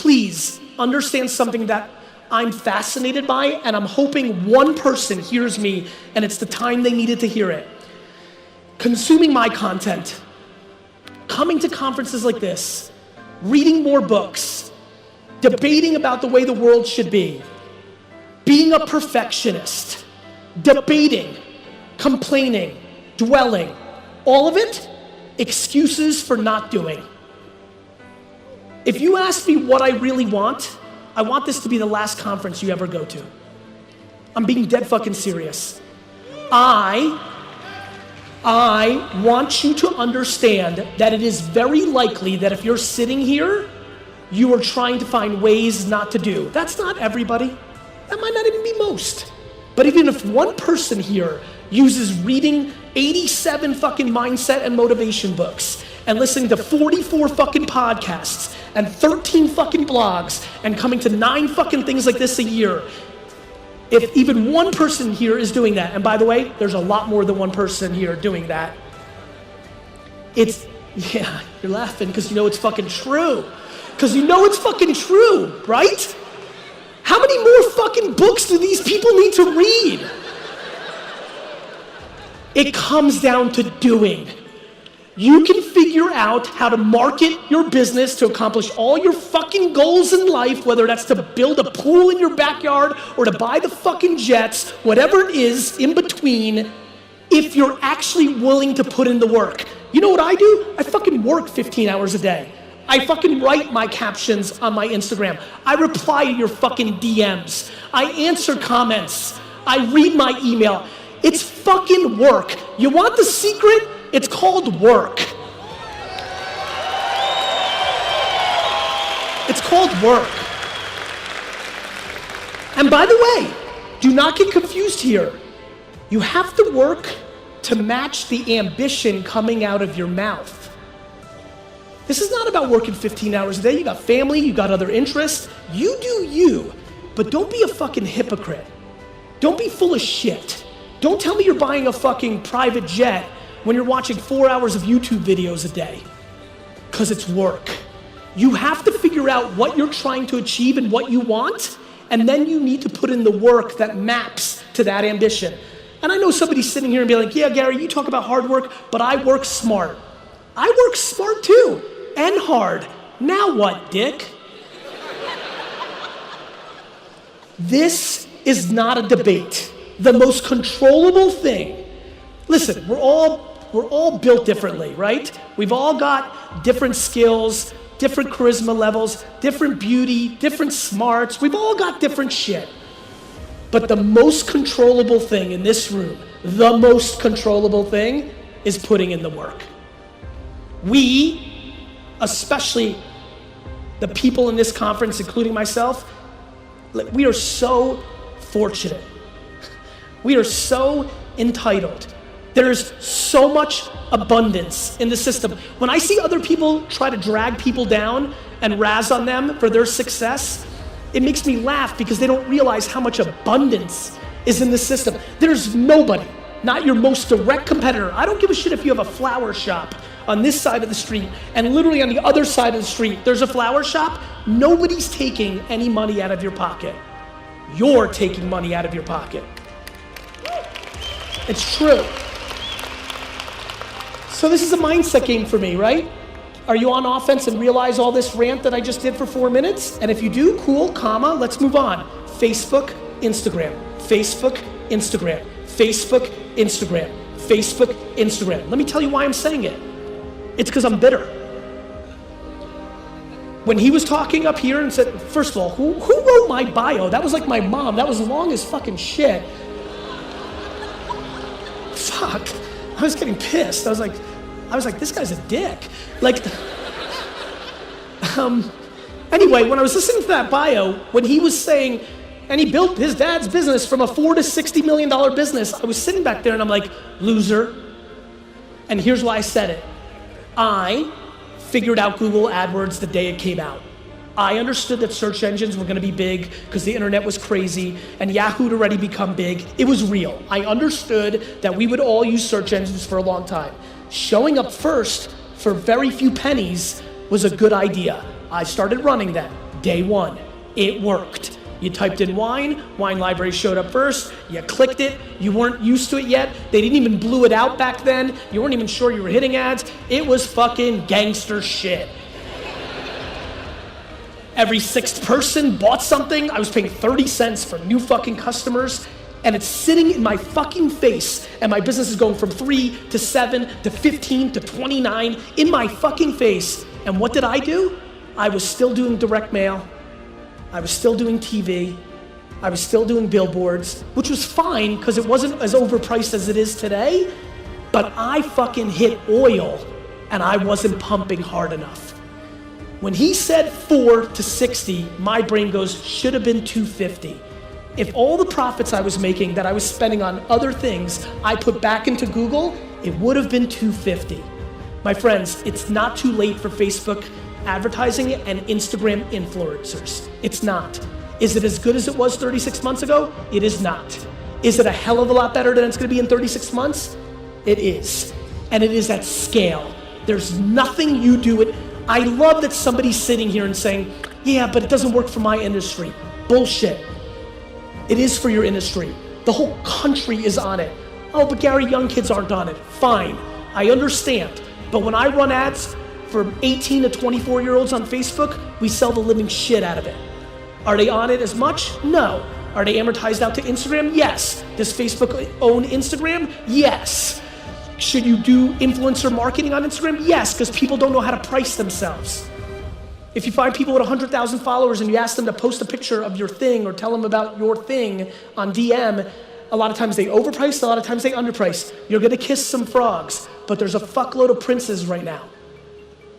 please understand something that I'm fascinated by, and I'm hoping one person hears me and it's the time they needed to hear it. Consuming my content, coming to conferences like this, reading more books, debating about the way the world should be, being a perfectionist, debating, complaining, dwelling, all of it, excuses for not doing. If you ask me what I really want, I want this to be the last conference you ever go to. I'm being dead fucking serious. I want you to understand that it is very likely that if you're sitting here, you are trying to find ways not to do. That's not everybody. That might not even be most. But even if one person here uses reading 87 fucking mindset and motivation books and listening to 44 fucking podcasts and 13 fucking blogs and coming to 9 fucking things like this a year, if even one person here is doing that, and by the way, there's a lot more than one person here doing that, yeah, you're laughing because you know it's fucking true. Because you know it's fucking true, right? How many more fucking books do these people need to read? It comes down to doing. You can figure out how to market your business to accomplish all your fucking goals in life, whether that's to build a pool in your backyard or to buy the fucking jets, whatever it is in between, if you're actually willing to put in the work. You know what I do? I fucking work 15 hours a day. I fucking write my captions on my Instagram. I reply to your fucking DMs. I answer comments. I read my email. It's fucking work. You want the secret? It's called work. It's called work. And by the way, do not get confused here. You have to work to match the ambition coming out of your mouth. This is not about working 15 hours a day. You got family, you got other interests. You do you, but don't be a fucking hypocrite. Don't be full of shit. Don't tell me you're buying a fucking private jet when you're watching 4 hours of YouTube videos a day, because it's work. You have to figure out what you're trying to achieve and what you want, and then you need to put in the work that maps to that ambition. And I know somebody's sitting here and be like, yeah, Gary, you talk about hard work, but I work smart. I work smart too, and hard. Now what, dick? This is not a debate. The most controllable thing. Listen, we're all built differently, right? We've all got different skills, different charisma levels, different beauty, different smarts. We've all got different shit. But the most controllable thing in this room, the most controllable thing is putting in the work. We, especially the people in this conference, including myself, we are so fortunate. We are so entitled. There's so much abundance in the system. When I see other people try to drag people down and razz on them for their success, it makes me laugh because they don't realize how much abundance is in the system. There's nobody, not your most direct competitor. I don't give a shit if you have a flower shop on this side of the street and literally on the other side of the street, there's a flower shop. Nobody's taking any money out of your pocket. You're taking money out of your pocket. It's true. So this is a mindset game for me, right? Are you on offense and realize all this rant that I just did for 4 minutes? And if you do, cool, comma, let's move on. Facebook, Instagram, Facebook, Instagram, Facebook, Instagram, Facebook, Instagram. Let me tell you why I'm saying it. It's because I'm bitter. When he was talking up here and said, first of all, who wrote my bio? That was like my mom. That was long as fucking shit. Fuck, I was getting pissed. I was like, this guy's a dick. Like, anyway, when I was listening to that bio, when he was saying, and he built his dad's business from a $4 to $60 million business, I was sitting back there and I'm like, loser. And here's why I said it. I figured out Google AdWords the day it came out. I understood that search engines were gonna be big because the internet was crazy and Yahoo had already become big. It was real. I understood that we would all use search engines for a long time. Showing up first for very few pennies was a good idea. I started running them. Day one, it worked. You typed in wine library showed up first, you clicked it, you weren't used to it yet, they didn't even blew it out back then, you weren't even sure you were hitting ads, it was fucking gangster shit. Every sixth person bought something, I was paying 30 cents for new fucking customers, and it's sitting in my fucking face, and my business is going from 3 to 7 to 15 to 29 in my fucking face. And what did I do? I was still doing direct mail, I was still doing TV, I was still doing billboards, which was fine because it wasn't as overpriced as it is today, but I fucking hit oil and I wasn't pumping hard enough. When he said 4 to 60, my brain goes, should have been 250. If all the profits I was making that I was spending on other things I put back into Google, it would have been 250. My friends, it's not too late for Facebook advertising and Instagram influencers. It's not. Is it as good as it was 36 months ago? It is not. Is it a hell of a lot better than it's gonna be in 36 months? It is. And it is at scale. There's nothing you do it. I love that somebody's sitting here and saying, yeah, but it doesn't work for my industry. Bullshit. It is for your industry. The whole country is on it. Oh, but Gary, young kids aren't on it. Fine, I understand. But when I run ads for 18 to 24-year-olds on Facebook, we sell the living shit out of it. Are they on it as much? No. Are they amortized out to Instagram? Yes. Does Facebook own Instagram? Yes. Should you do influencer marketing on Instagram? Yes, because people don't know how to price themselves. If you find people with 100,000 followers and you ask them to post a picture of your thing or tell them about your thing on DM, a lot of times they overprice, a lot of times they underprice. You're gonna kiss some frogs, but there's a fuckload of princes right now.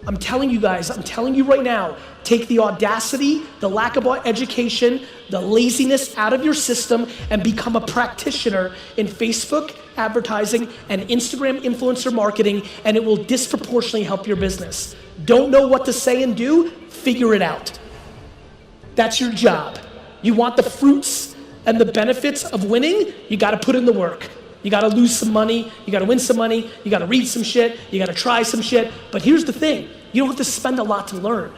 I'm telling you guys, I'm telling you right now, take the audacity, the lack of education, the laziness out of your system and become a practitioner in Facebook advertising and Instagram influencer marketing, and it will disproportionately help your business. Don't know what to say and do? Figure it out. That's your job. You want the fruits and the benefits of winning? You gotta put in the work. You gotta lose some money, you gotta win some money, you gotta read some shit, you gotta try some shit. But here's the thing, you don't have to spend a lot to learn.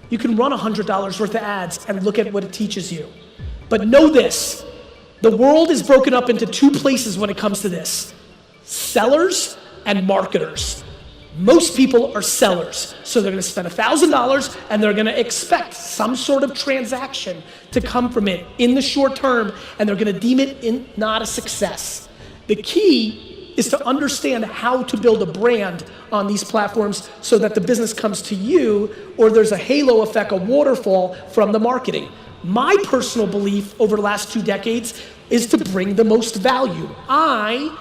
You can run $100 worth of ads and look at what it teaches you. But know this, the world is broken up into two places when it comes to this. Sellers and marketers. Most people are sellers, so they're gonna spend $1,000 and they're gonna expect some sort of transaction to come from it in the short term, and they're gonna deem it not a success. The key is to understand how to build a brand on these platforms so that the business comes to you, or there's a halo effect, a waterfall from the marketing. My personal belief over the last 2 decades is to bring the most value. I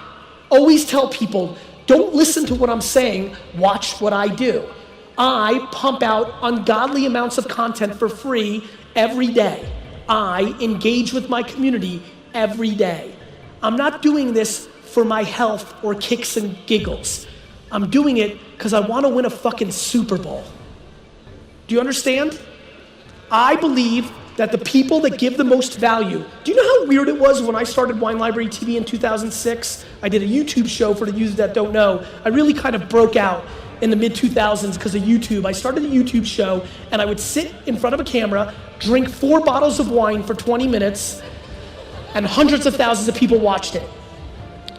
always tell people, don't listen to what I'm saying, watch what I do. I pump out ungodly amounts of content for free every day. I engage with my community every day. I'm not doing this for my health or kicks and giggles. I'm doing it because I want to win a fucking Super Bowl. Do you understand? I believe that the people that give the most value, do you know how weird it was when I started Wine Library TV in 2006? I did a YouTube show for the users that don't know. I really kind of broke out in the mid-2000s because of YouTube. I started a YouTube show and I would sit in front of a camera, drink 4 bottles of wine for 20 minutes, and hundreds of thousands of people watched it.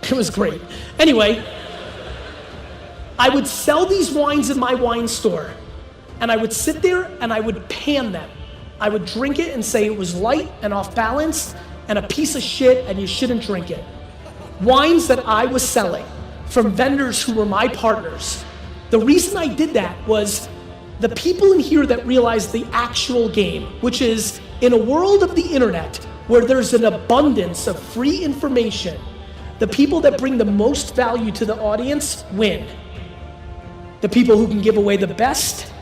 It was great. Anyway, I would sell these wines in my wine store, and I would sit there and I would pan them. I would drink it and say it was light and off balance and a piece of shit and you shouldn't drink it. Wines that I was selling from vendors who were my partners. The reason I did that was the people in here that realize the actual game, which is in a world of the internet where there's an abundance of free information, the people that bring the most value to the audience win. The people who can give away the best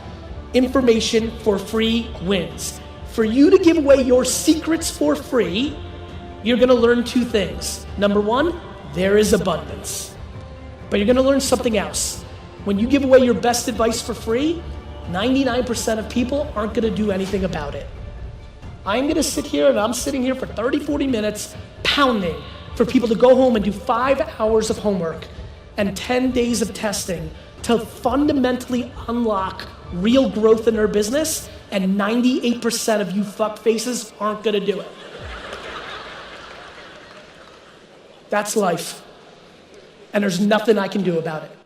information for free wins. For you to give away your secrets for free, you're gonna learn 2 things. Number 1, there is abundance. But you're gonna learn something else. When you give away your best advice for free, 99% of people aren't gonna do anything about it. I'm gonna sit here and I'm sitting here for 30, 40 minutes pounding for people to go home and do 5 hours of homework and 10 days of testing to fundamentally unlock real growth in their business and 98% of you fuckfaces aren't gonna do it. That's life. And there's nothing I can do about it.